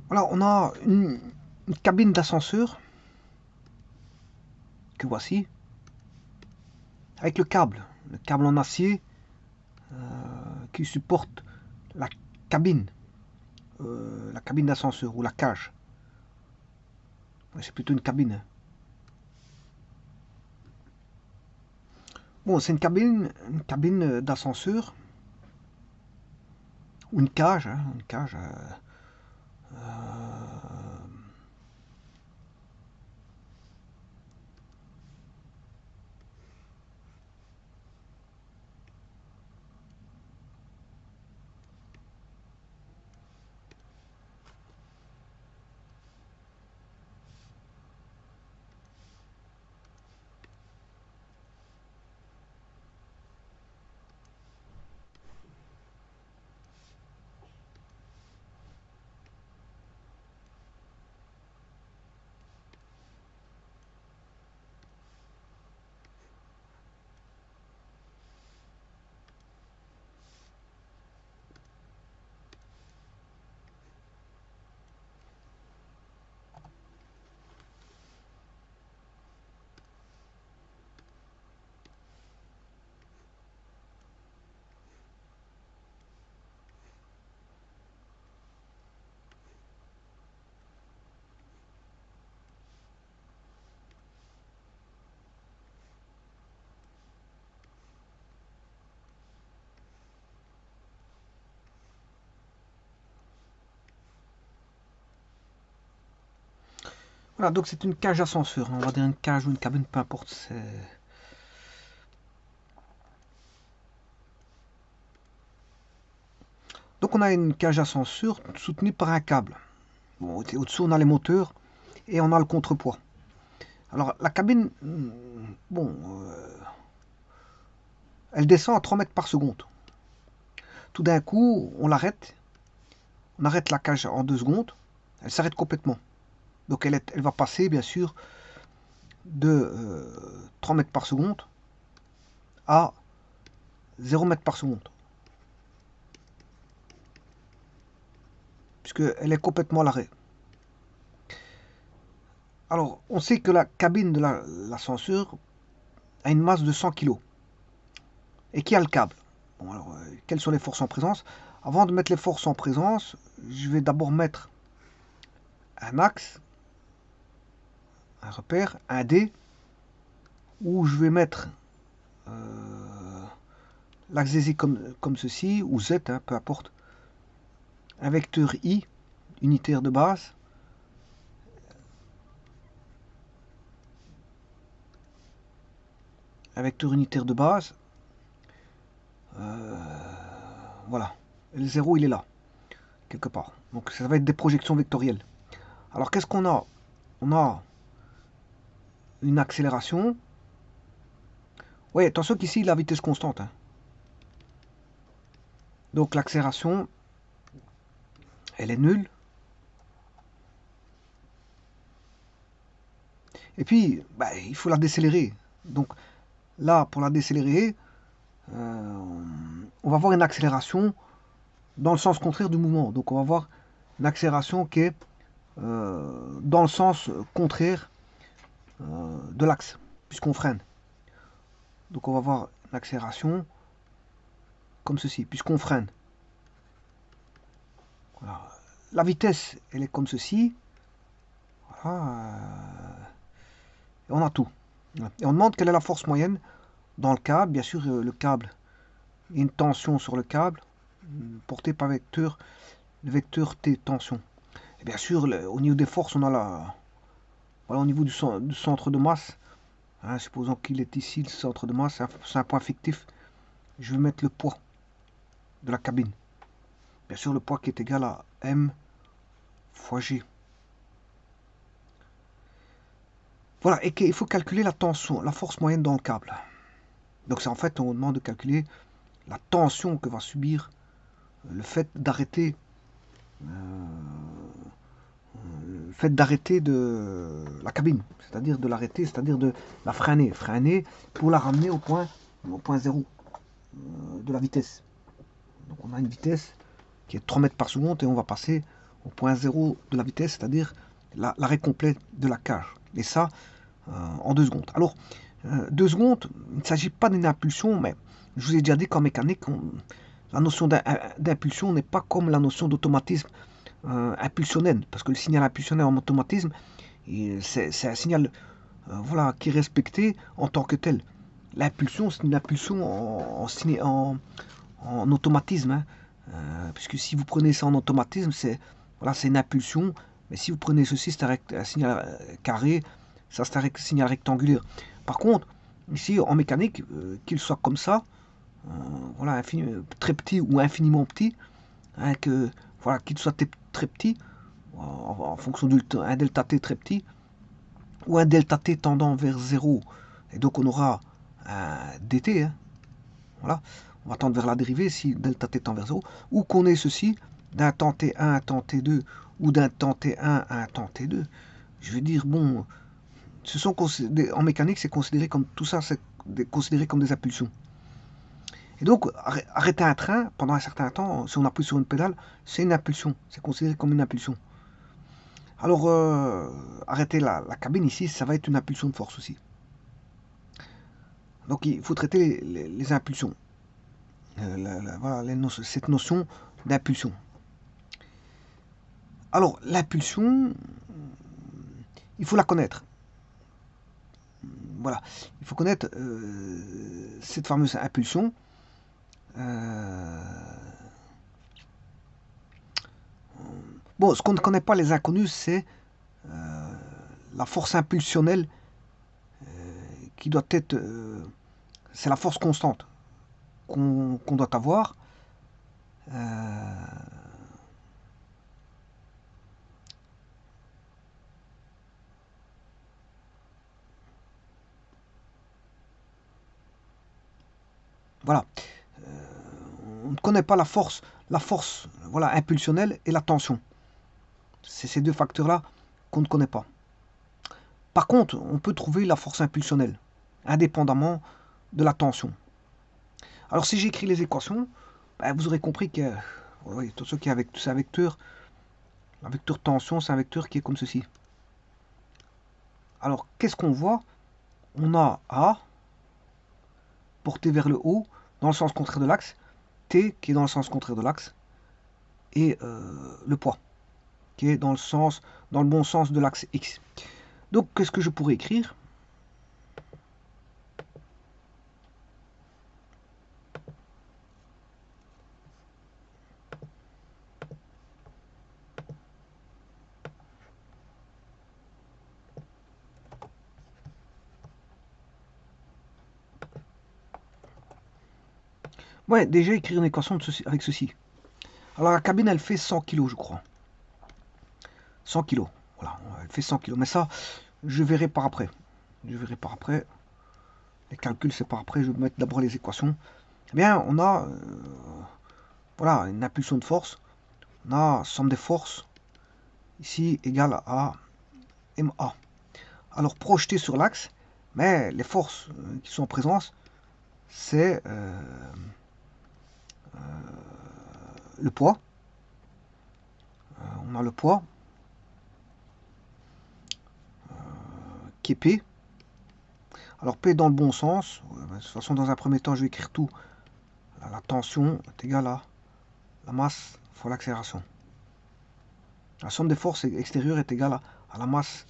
Voilà, on a une cabine d'ascenseur que voici, avec le câble en acier qui supporte la cabine, la cabine d'ascenseur ou la cage. Ouais, c'est plutôt une cabine, hein. Bon, c'est une cabine d'ascenseur ou une cage, hein, une cage. Voilà, donc c'est une cage d'ascenseur, hein, on va dire une cage ou une cabine, peu importe. Donc on a une cage d'ascenseur soutenue par un câble. Bon, au-dessous on a les moteurs et on a le contrepoids. Alors la cabine, bon, elle descend à 3 mètres par seconde. Tout d'un coup, on arrête la cage en 2 secondes, elle s'arrête complètement. Donc elle va passer bien sûr de 3 mètres par seconde à 0 mètres par seconde. Puisqu'elle est complètement à l'arrêt. Alors, on sait que la cabine de l'ascenseur a une masse de 100 kg et qui a le câble. Bon, alors, quelles sont les forces en présence? Avant de mettre les forces en présence, je vais d'abord mettre un axe, un repère, un dé, où je vais mettre l'axe Z comme ceci, ou Z, hein, peu importe, un vecteur I unitaire de base, un vecteur unitaire de base, voilà, et le 0 il est là, quelque part. Donc ça va être des projections vectorielles. Alors qu'est-ce qu'on a? On a une accélération. Oui, attention qu'ici la vitesse constante, hein. Donc l'accélération, elle est nulle. Et puis, bah, il faut la décélérer. Donc là, pour la décélérer, on va avoir une accélération dans le sens contraire du mouvement. Donc on va avoir une accélération qui est dans le sens contraire de l'axe, puisqu'on freine. Donc on va avoir une accélération comme ceci, puisqu'on freine. Voilà. La vitesse, elle est comme ceci. Voilà. Et on a tout. Et on demande quelle est la force moyenne dans le câble. Bien sûr, le câble, il y a une tension sur le câble portée par le vecteur T, tension. Et bien sûr, au niveau des forces, on a voilà, au niveau du centre de masse. Hein, supposons qu'il est ici, le centre de masse, c'est un point fictif. Je vais mettre le poids de la cabine. Bien sûr, le poids qui est égal à M fois G. Voilà, et qu'il faut calculer la tension, la force moyenne dans le câble. Donc c'est en fait, on demande de calculer la tension que va subir le fait d'arrêter de la cabine, c'est-à-dire de l'arrêter, c'est-à-dire de la freiner pour la ramener au point 0 de la vitesse. Donc on a une vitesse qui est 3 mètres par seconde et on va passer au point 0 de la vitesse, c'est-à-dire l'arrêt complet de la cage. Et ça, en 2 secondes. Alors, 2 secondes, il ne s'agit pas d'une impulsion, mais je vous ai déjà dit qu'en mécanique, la notion d'impulsion n'est pas comme la notion d'automatisme impulsionnel, parce que le signal impulsionnel en automatisme, c'est un signal voilà, qui est respecté en tant que tel. L'impulsion, c'est une impulsion en automatisme, hein. Puisque si vous prenez ça en automatisme, c'est voilà, une impulsion, mais si vous prenez ceci, c'est un signal carré, ça c'est un signal rectangulaire. Par contre, ici en mécanique, qu'il soit comme ça, voilà, très petit ou infiniment petit, hein, voilà, qu'il soit très petit, en fonction d'un delta t très petit, ou un delta t tendant vers 0, et donc on aura un dt, hein, voilà, on va tendre vers la dérivée si delta t tend vers 0, ou qu'on ait ceci d'un temps t1 à un temps t2, ou d'un temps t1 à un temps t2. Je veux dire, bon, en mécanique, c'est considéré comme tout ça, c'est considéré comme des impulsions. Et donc, arrêter un train pendant un certain temps, si on appuie sur une pédale, c'est une impulsion, c'est considéré comme une impulsion. Alors, arrêter la cabine ici, ça va être une impulsion de force aussi. Donc, il faut traiter les impulsions. Voilà, cette notion d'impulsion. Alors, l'impulsion, il faut la connaître. Voilà, il faut connaître cette fameuse impulsion. Bon, ce qu'on ne connaît pas, les inconnus, c'est la force impulsionnelle qui doit être... c'est la force constante qu'on doit avoir. Voilà. On ne connaît pas la force voilà, impulsionnelle et la tension. C'est ces deux facteurs-là qu'on ne connaît pas. Par contre, on peut trouver la force impulsionnelle, indépendamment de la tension. Alors si j'écris les équations, ben, vous aurez compris que oui, tout ce qui est avec un vecteur, la vecteur tension, c'est un vecteur qui est comme ceci. Alors qu'est-ce qu'on voit? On a A porté vers le haut dans le sens contraire de l'axe, T qui est dans le sens contraire de l'axe, et le poids qui est dans le bon sens de l'axe X. Donc qu'est-ce que je pourrais écrire? Ouais, déjà écrire une équation avec ceci. Alors la cabine, elle fait 100 kg, je crois. 100 kg. Voilà, elle fait 100 kg. Mais ça, je verrai par après. Je verrai par après. Les calculs, c'est par après. Je vais mettre d'abord les équations. Eh bien, on a voilà, une impulsion de force. On a somme des forces ici égale à MA. Alors projeté sur l'axe, mais les forces qui sont en présence, c'est le poids. On a le poids qui est P. Alors P dans le bon sens. De toute façon, dans un premier temps, je vais écrire tout. La tension est égale à la masse fois l'accélération. La somme des forces extérieures est égale à la masse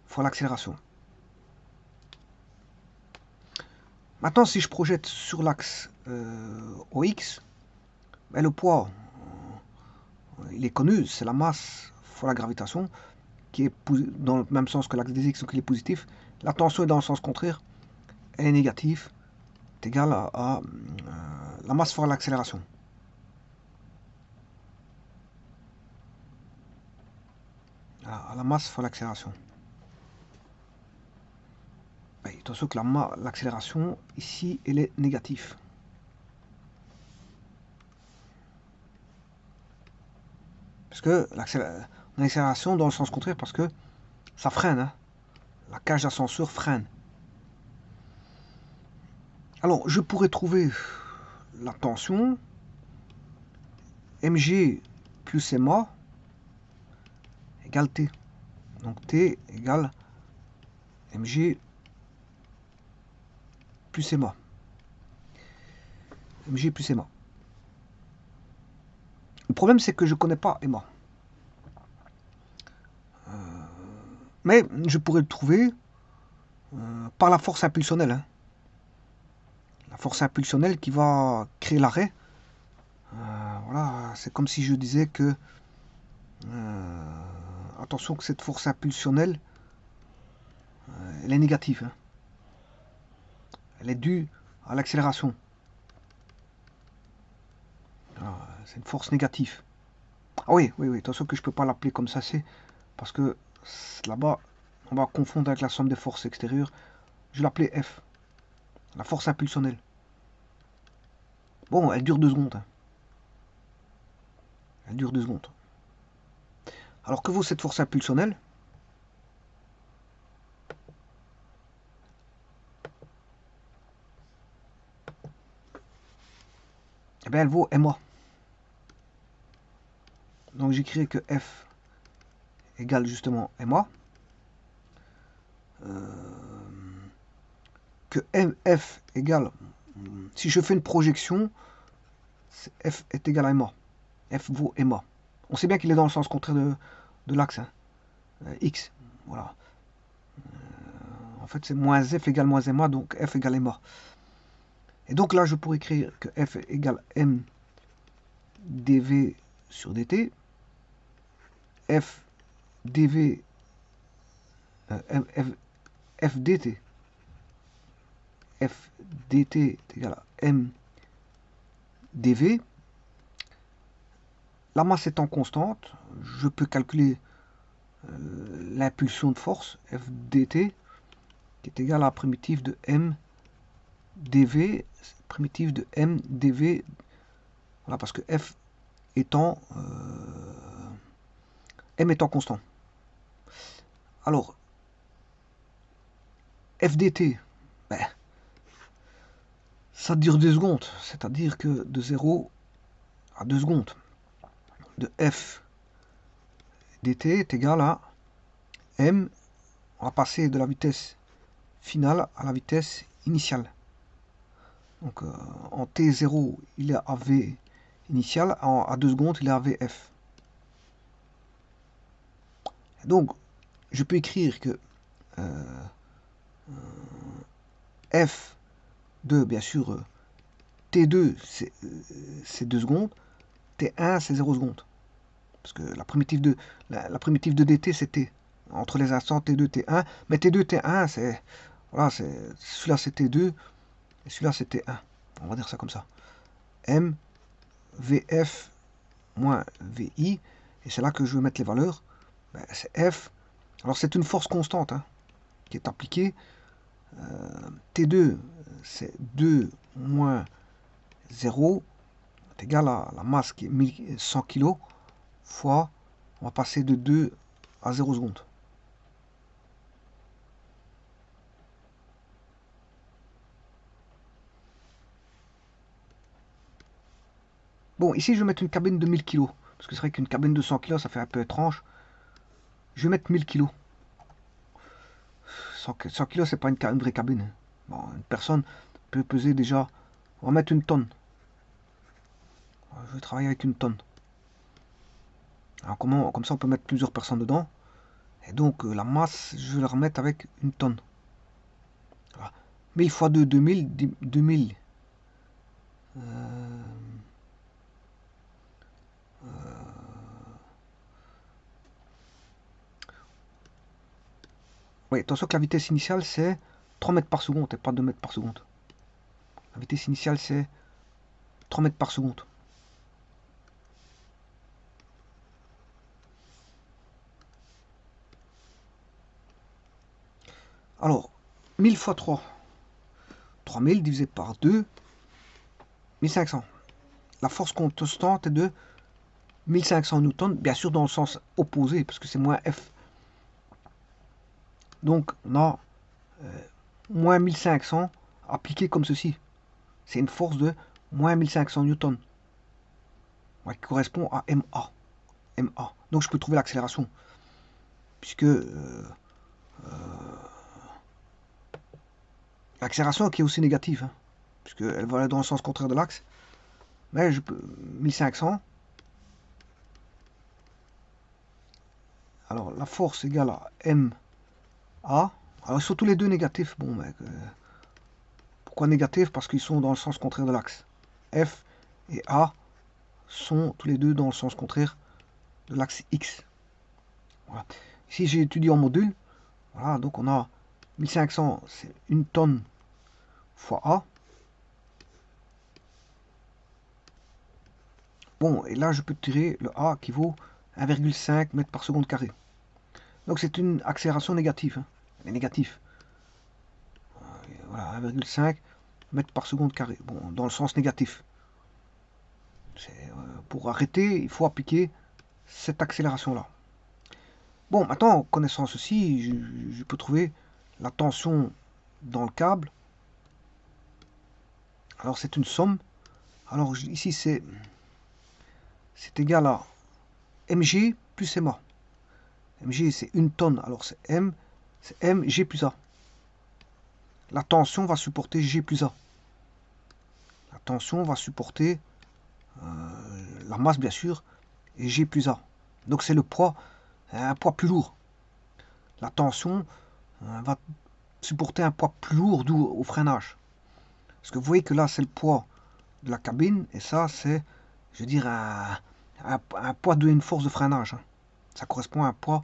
fois l'accélération. Maintenant, si je projette sur l'axe OX, ben, le poids, il est connu, c'est la masse fois la gravitation, qui est dans le même sens que l'axe des X, donc il est positif. La tension est dans le sens contraire, elle est négative, est égale à la masse fois l'accélération. À la masse fois l'accélération. Attention que l'accélération, ici, elle est négative. Parce que l'accélération dans le sens contraire, parce que ça freine. Hein. La cage d'ascenseur freine. Alors, je pourrais trouver la tension, mg plus ma, égale T. Donc T égale mg plus ma. mg plus ma. Le problème, c'est que je ne connais pas ma. Mais je pourrais le trouver par la force impulsionnelle. Hein. La force impulsionnelle qui va créer l'arrêt. Voilà, c'est comme si je disais que attention que cette force impulsionnelle elle est négative. Hein. Elle est due à l'accélération. C'est une force négative. Ah oui, attention que je ne peux pas l'appeler comme ça, c'est parce que là-bas, on va confondre avec la somme des forces extérieures. Je l'appelais F, la force impulsionnelle. Bon, elle dure 2 secondes. Hein. Elle dure 2 secondes. Alors que vaut cette force impulsionnelle? Eh bien, elle vaut ma. Donc j'écrirai que F égale justement ma. Que F égale, si je fais une projection, F est égal à ma. F vaut ma. On sait bien qu'il est dans le sens contraire de l'axe. Hein. X. Voilà. En fait, c'est moins F égale moins ma, donc F égale ma. Et donc là, je pourrais écrire que F égale m dv sur dt. F dv f dt. F dt est égal à m dv. La masse étant constante, je peux calculer l'impulsion de force, F dt, qui est égale à la primitive de m dv, primitive de m dv, voilà, parce que F étant m étant constant. Alors, F dt, ben, ça dure 2 secondes, c'est-à-dire que de 0 à 2 secondes de F dt est égal à m, on va passer de la vitesse finale à la vitesse initiale. Donc en t0 il est à v initial, à 2 secondes il est à vf. Donc je peux écrire que f de bien sûr t2 c'est 2 secondes, t1 c'est 0 secondes. Parce que la primitive de dt c'est t. Entre les instants t2, t1. Mais t2, t1 c'est. Voilà, celui-là c'est t2 et celui-là c'est t1. On va dire ça comme ça. M vf moins vi. Et c'est là que je vais mettre les valeurs. Ben, c'est f. Alors c'est une force constante hein, qui est appliquée. T2 c'est 2 moins 0 est égal à la masse qui est 1100 kg fois, on va passer de 2 à 0 secondes. Bon, ici je vais mettre une cabine de 1000 kg. Parce que c'est vrai qu'une cabine de 100 kg ça fait un peu étrange. Je vais mettre 1000 kg. 100 kg c'est pas une vraie cabine. Bon, une personne peut peser déjà. On va mettre une tonne. Je vais travailler avec une tonne. Alors comme ça on peut mettre plusieurs personnes dedans. Et donc la masse, je vais la remettre avec une tonne. Voilà. 1000 fois 2, 2000. 2000. Oui, attention que la vitesse initiale c'est 3 mètres par seconde et pas 2 mètres par seconde. La vitesse initiale c'est 3 mètres par seconde. Alors, 1000 fois 3. 3000 divisé par 2, 1500. La force constante est de 1500 newtons, bien sûr dans le sens opposé, parce que c'est moins F. Donc, on a moins 1500 appliqué comme ceci. C'est une force de moins 1500 newtons, qui correspond à MA. Donc, je peux trouver l'accélération. puisque l'accélération qui est aussi négative, hein, puisqu'elle va aller dans le sens contraire de l'axe. Mais je peux 1500. Alors la force égale à MA. Alors ils sont tous les deux négatifs. Bon, mais pourquoi négatifs? Parce qu'ils sont dans le sens contraire de l'axe. F et A sont tous les deux dans le sens contraire de l'axe X. Voilà. Ici j'ai étudié en module. Voilà, donc on a 1500, c'est 1 tonne fois A. Bon, et là je peux tirer le A qui vaut 1,5 mètres par seconde carré. Donc c'est une accélération négative. Hein. Elle est négative. Voilà, 1,5 mètres par seconde carré. Bon, dans le sens négatif. Pour arrêter, il faut appliquer cette accélération-là. Bon, maintenant, connaissant ceci, je peux trouver la tension dans le câble. Alors c'est une somme. Alors ici c'est égal à mg plus ma. Mg c'est 1 tonne, alors c'est mg plus a. La tension va supporter G plus A. La tension va supporter la masse, bien sûr, et G plus A. Donc c'est le poids, un poids plus lourd. La tension va supporter un poids plus lourd dû au freinage. Parce que vous voyez que là, c'est le poids de la cabine, et ça, c'est, je veux dire, un poids dû à une force de freinage. Hein. Ça correspond à un poids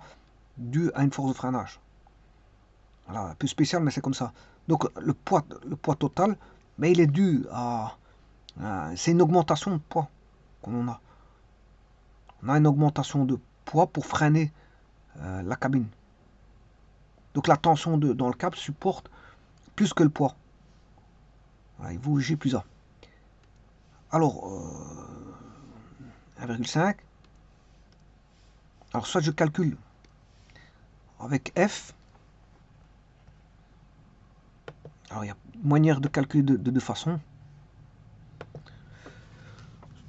dû à une force de freinage. Voilà, un peu spécial, mais c'est comme ça. Donc le poids total, mais il est dû à c'est une augmentation de poids qu'on a. On a une augmentation de poids pour freiner la cabine. Donc la tension dans le câble supporte plus que le poids. Voilà, il vaut G plus A. Alors, 1,5. Alors soit je calcule avec F. Alors il y a une manière de calculer de deux façons.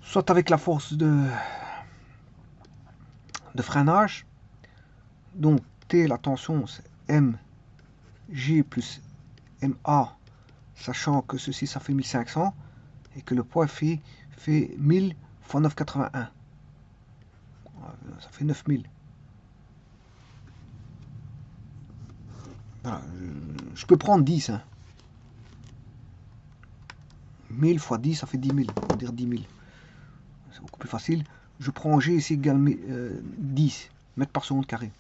Soit avec la force de freinage. Donc T, la tension, c'est mg plus ma, sachant que ceci, ça fait 1500, et que le poids fait 1000 fois 9,81. Ça fait 9000. Voilà, je peux prendre 10. Hein. 1000 fois 10, ça fait 10 000. On va dire 10 000. C'est beaucoup plus facile. Je prends G ici égale 10 mètres par seconde carré.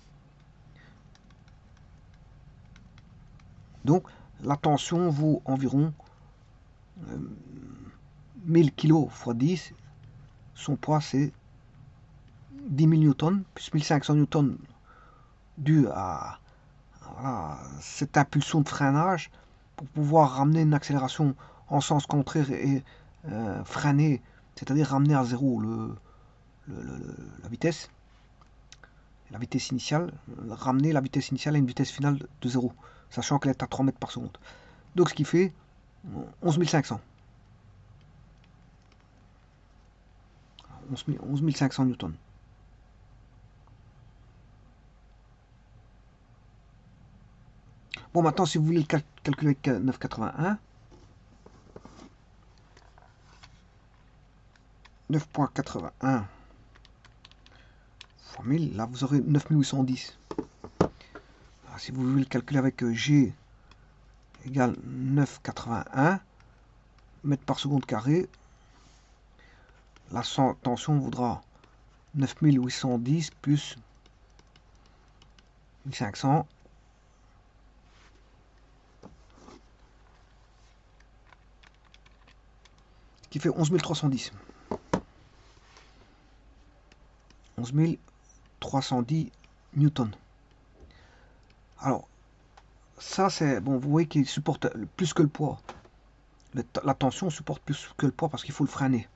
Donc, la tension vaut environ 1000 kg fois 10. Son poids, c'est 10 000 newtons, plus 1500 newtons dû à voilà, cette impulsion de freinage pour pouvoir ramener une accélération en sens contraire et freiner, c'est-à-dire ramener à zéro la vitesse initiale, ramener la vitesse initiale à une vitesse finale de 0, sachant qu'elle est à 3 mètres par seconde. Donc ce qui fait 11 500. 11 500 newtons. Bon, maintenant, si vous voulez le calculer avec 9,81, 9,81 fois 1000, là, vous aurez 9810. Alors, si vous voulez le calculer avec G égale 9,81 mètres par seconde carré, la tension vaudra 9810 plus 1500. Qui fait 11 310. 11 310 newtons. Alors, ça c'est, bon, vous voyez qu'il supporte plus que le poids. La tension supporte plus que le poids parce qu'il faut le freiner.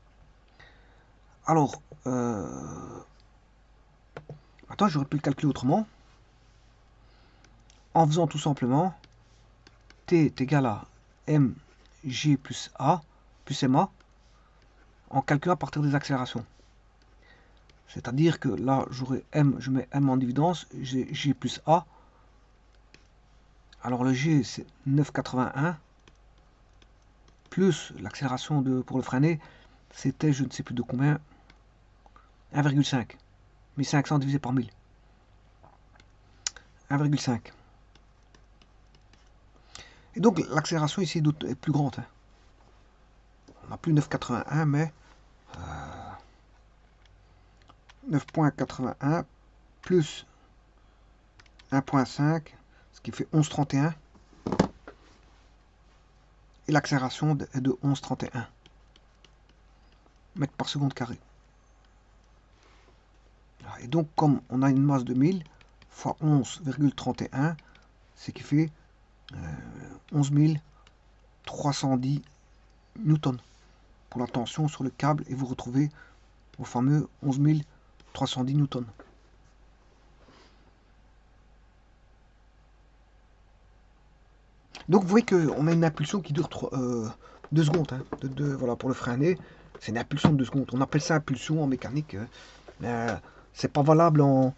Alors, maintenant j'aurais pu le calculer autrement. En faisant tout simplement T est égal à mg plus a plus ma en calculant à partir des accélérations. C'est-à-dire que là, j'aurai M, je mets M en évidence, j'ai G plus A. Alors le G, c'est 9,81. Plus l'accélération pour le freiner, c'était je ne sais plus de combien, 1,5. 1500 divisé par 1000. 1,5. Et donc l'accélération ici est plus grande. Hein. On n'a plus 9,81, mais 9,81 plus 1,5, ce qui fait 11,31. Et l'accélération est de 11,31 mètres par seconde carré. Et donc, comme on a une masse de 1000 fois 11,31, ce qui fait 11 310 newtons pour la tension sur le câble, et vous retrouvez au fameux 11 310 newtons. Donc vous voyez qu'on a une impulsion qui dure 2 secondes. Hein, voilà, pour le freiner, c'est une impulsion de 2 secondes. On appelle ça impulsion en mécanique. C'est pas valable en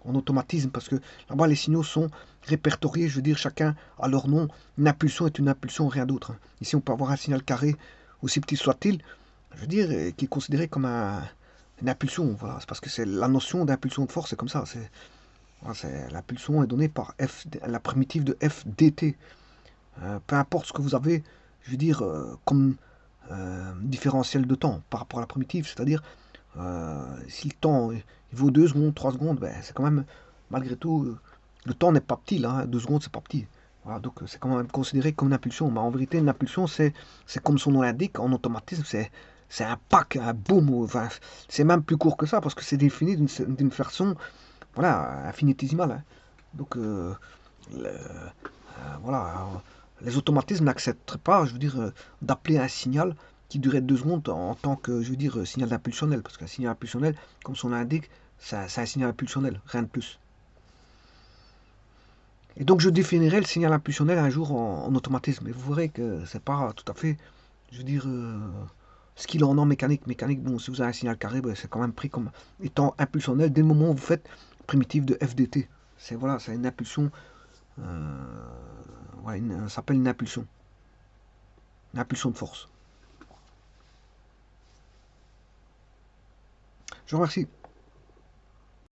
automatisme, parce que là-bas les signaux sont répertoriés, je veux dire, chacun a leur nom. Une impulsion est une impulsion, rien d'autre. Ici on peut avoir un signal carré, aussi petit soit-il, je veux dire, qui est considéré comme une impulsion. Voilà, c'est parce que c'est la notion d'impulsion de force, c'est comme ça. L'impulsion est donnée par F, la primitive de F dt. Peu importe ce que vous avez, je veux dire, comme différentiel de temps par rapport à la primitive, c'est-à-dire si le temps il vaut 2 secondes, 3 secondes, ben, c'est quand même, malgré tout, le temps n'est pas petit là, hein, 2 secondes c'est pas petit. Voilà, donc c'est quand même considéré comme une impulsion. Mais en vérité, une impulsion, c'est comme son nom l'indique, en automatisme, c'est un pack, un boom, enfin, c'est même plus court que ça, parce que c'est défini d'une façon, voilà, infinitésimale. Hein. Donc, voilà, les automatismes n'accepteraient pas, je veux dire, d'appeler un signal qui durait 2 secondes en tant que, je veux dire, signal impulsionnel. Parce qu'un signal impulsionnel, comme son nom l'indique, c'est un signal impulsionnel, rien de plus. Et donc je définirai le signal impulsionnel un jour en automatisme. Et vous verrez que c'est pas tout à fait, je veux dire, ce qu'il en est en mécanique. Mécanique, bon, si vous avez un signal carré, ben, c'est quand même pris comme étant impulsionnel dès le moment où vous faites primitive de FDT. C'est voilà, c'est une impulsion. Ouais, ça s'appelle une impulsion. Une impulsion de force. Je vous remercie.